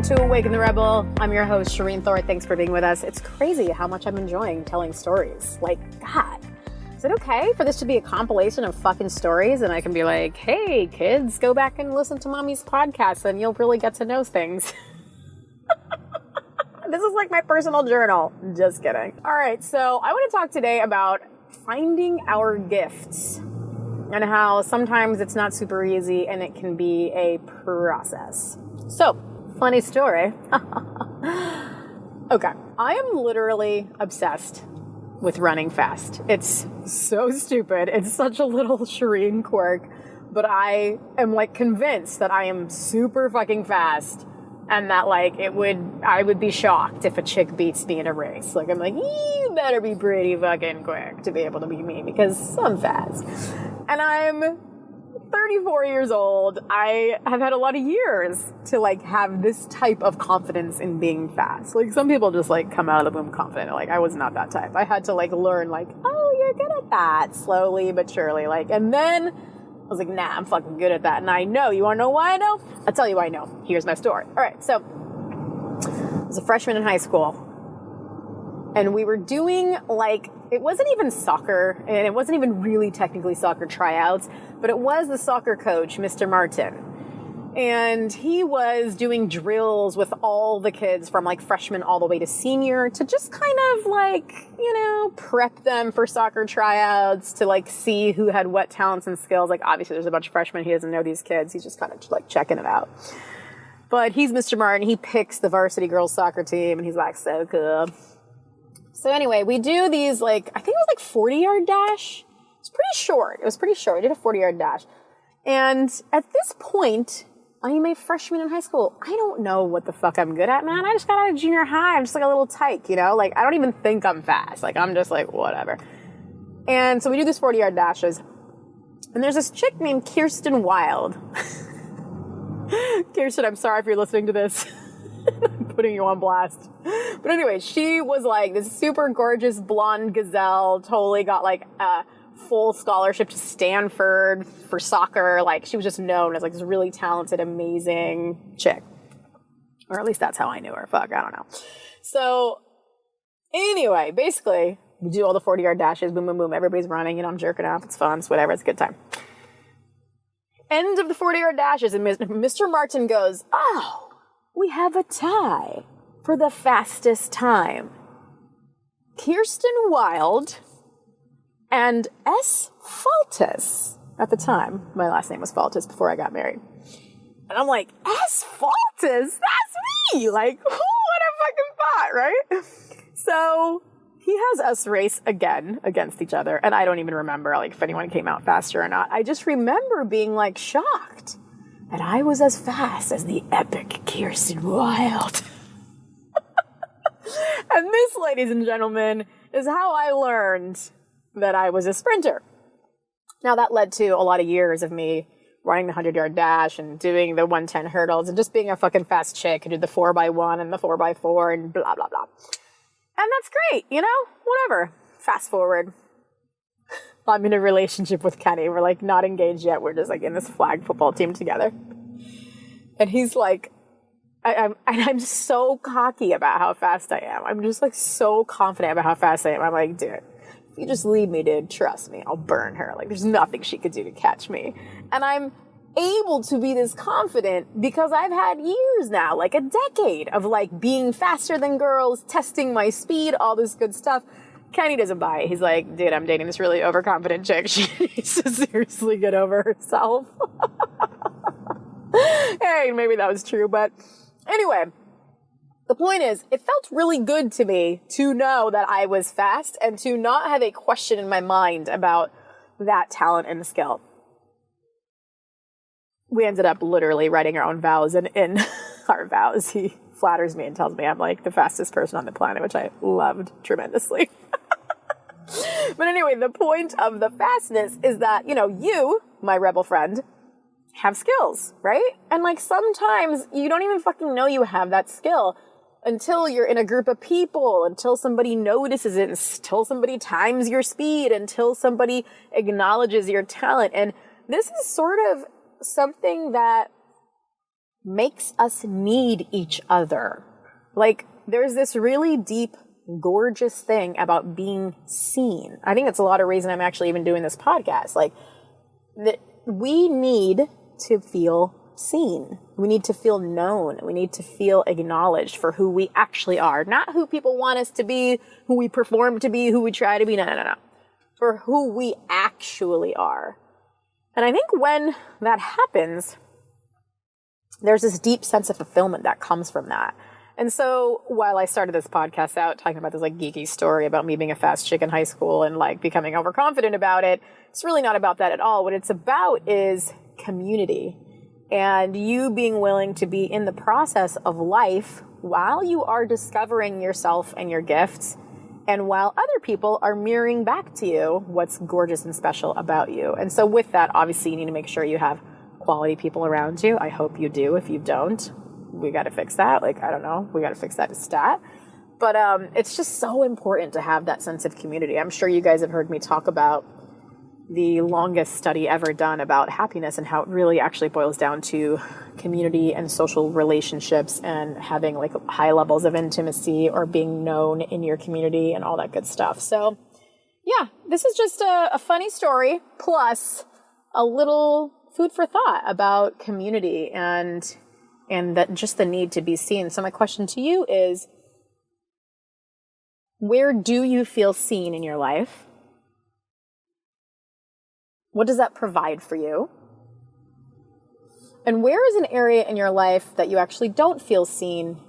to Awaken the Rebel. I'm your host, Shireen Thor. Thanks for being with us. It's crazy how much I'm enjoying telling stories. Like, God, is it okay for this to be a compilation of fucking stories? And I can be like, hey, kids, go back and listen to Mommy's podcast and you'll really get to know things. This is like my personal journal. Just kidding. All right, so I want to talk today about finding our gifts and how sometimes it's not super easy and it can be a process. So, funny story. Okay, I am literally obsessed with running fast. It's so stupid. It's such a little Shireen quirk, but I am like convinced that I am super fucking fast and that like I would be shocked if a chick beats me in a race. Like I'm like, you better be pretty fucking quick to be able to beat me because I'm fast. And I'm 34 years old. I have had a lot of years to like have this type of confidence in being fast. Like some people just like come out of the womb confident. Like I was not that type. I had to like learn like, oh, you're good at that slowly but surely. Like, and then I was like, nah, I'm fucking good at that. And I know. You want to know why I know? I'll tell you why I know. Here's my story. All right. So I was a freshman in high school and we were doing like, it wasn't even soccer, and it wasn't even really technically soccer tryouts, but it was the soccer coach, Mr. Martin. And he was doing drills with all the kids from like freshman all the way to senior to just kind of like, you know, prep them for soccer tryouts to like see who had what talents and skills. Like obviously there's a bunch of freshmen. He doesn't know these kids. He's just kind of like checking it out. But he's Mr. Martin. He picks the varsity girls soccer team and he's like, so cool. So anyway, we do these like, I think it was like 40-yard dash. It's pretty short. It was pretty short. We did a 40-yard dash. And at this point, I am a freshman in high school. I don't know what the fuck I'm good at, man. I just got out of junior high. I'm just like a little tyke, you know? Like, I don't even think I'm fast. Like, I'm just like, whatever. And so we do these 40-yard dashes. And there's this chick named Kirsten Wild. Kirsten, I'm sorry if you're listening to this. I'm putting you on blast. But anyway, she was like this super gorgeous blonde gazelle, totally got like a full scholarship to Stanford for soccer. Like she was just known as like this really talented, amazing chick. Or at least that's how I knew her. Fuck, I don't know. So anyway, basically, we do all the 40-yard dashes, boom, boom, boom. Everybody's running, you know, I'm jerking off. It's fun, it's whatever, it's a good time. End of the 40-yard dashes, and Mr. Martin goes, oh, we have a tie for the fastest time. Kirsten Wild and S. Faltis. At the time, my last name was Faltis before I got married. And I'm like, S. Faltis? That's me! Like, who would have fucking thought, right? So he has us race again against each other. And I don't even remember like if anyone came out faster or not. I just remember being like shocked that I was as fast as the epic Kirsten Wild. And this, ladies and gentlemen, is how I learned that I was a sprinter. Now, that led to a lot of years of me running the 100-yard dash and doing the 110 hurdles and just being a fucking fast chick who did the 4x1 and the 4x4 and blah, blah, blah. And that's great, you know? Whatever. Fast forward. I'm in a relationship with Kenny. We're like not engaged yet. We're just like in this flag football team together. And he's like, I'm so cocky about how fast I am. I'm just like so confident about how fast I am. I'm like, dude, if you just leave me, dude, trust me, I'll burn her. Like there's nothing she could do to catch me. And I'm able to be this confident because I've had years now, like a decade of like being faster than girls, testing my speed, all this good stuff. Kenny doesn't buy it. He's like, dude, I'm dating this really overconfident chick. She needs to seriously get over herself. Hey, maybe that was true. But anyway, the point is, it felt really good to me to know that I was fast and to not have a question in my mind about that talent and skill. We ended up literally writing our own vows, and in our vows, he flatters me and tells me I'm like the fastest person on the planet, which I loved tremendously. But anyway, the point of the fastness is that, you know, you, my rebel friend, have skills, right? And like sometimes you don't even fucking know you have that skill until you're in a group of people, until somebody notices it, until somebody times your speed, until somebody acknowledges your talent. And this is sort of something that makes us need each other. Like, there's this really deep, gorgeous thing about being seen. I think that's a lot of reason I'm actually even doing this podcast. Like, that we need to feel seen. We need to feel known. We need to feel acknowledged for who we actually are. Not who people want us to be, who we perform to be, who we try to be. No. For who we actually are. And I think when that happens, there's this deep sense of fulfillment that comes from that. And so while I started this podcast out talking about this like geeky story about me being a fast chick in high school and like becoming overconfident about it, it's really not about that at all. What it's about is community and you being willing to be in the process of life while you are discovering yourself and your gifts and while other people are mirroring back to you what's gorgeous and special about you. And so with that, obviously you need to make sure you have quality people around you. I hope you do. If you don't, we got to fix that. Like, I don't know. We got to fix that to stat. But it's just so important to have that sense of community. I'm sure you guys have heard me talk about the longest study ever done about happiness and how it really actually boils down to community and social relationships and having like high levels of intimacy or being known in your community and all that good stuff. So yeah, this is just a funny story plus a little food for thought about community and that just the need to be seen. So my question to you is, where do you feel seen in your life? What does that provide for you? And where is an area in your life that you actually don't feel seen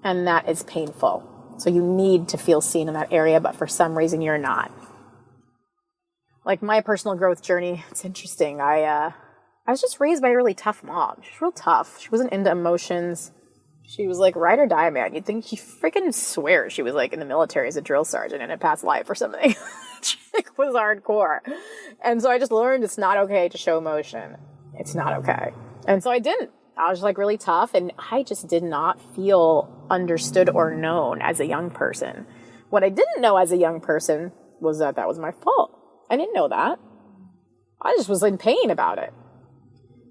and that is painful? So you need to feel seen in that area, but for some reason you're not. Like my personal growth journey, it's interesting. I was just raised by a really tough mom. She's real tough. She wasn't into emotions. She was like ride or die, man. You'd think she freaking swears she was like in the military as a drill sergeant in a past life or something. Chick was hardcore. And so I just learned it's not okay to show emotion. It's not okay. And so I didn't. I was like really tough and I just did not feel understood or known as a young person. What I didn't know as a young person was that was my fault. I didn't know that. I just was in pain about it.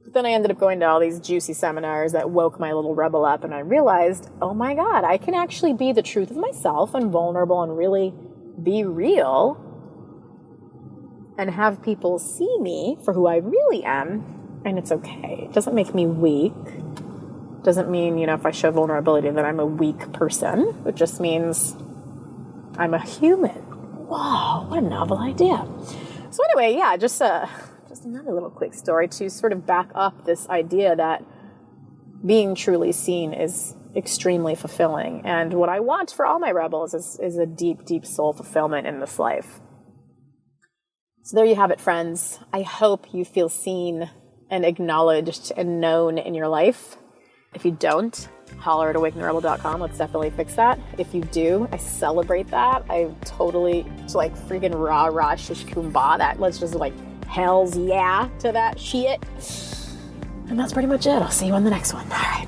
But then I ended up going to all these juicy seminars that woke my little rebel up and I realized, oh my God, I can actually be the truth of myself and vulnerable and really be real and have people see me for who I really am, and it's okay. It doesn't make me weak. It doesn't mean, if I show vulnerability that I'm a weak person. It just means I'm a human. Whoa, what a novel idea. So anyway, yeah, just another little quick story to sort of back up this idea that being truly seen is extremely fulfilling. And what I want for all my rebels is a deep, deep soul fulfillment in this life. So there you have it, friends. I hope you feel seen and acknowledged and known in your life. If you don't, holler at awakeningrebel.com. Let's definitely fix that. If you do, I celebrate that. I totally like freaking rah shish kumbah that. Let's just like hells yeah to that shit. And that's pretty much it. I'll see you on the next one. All right.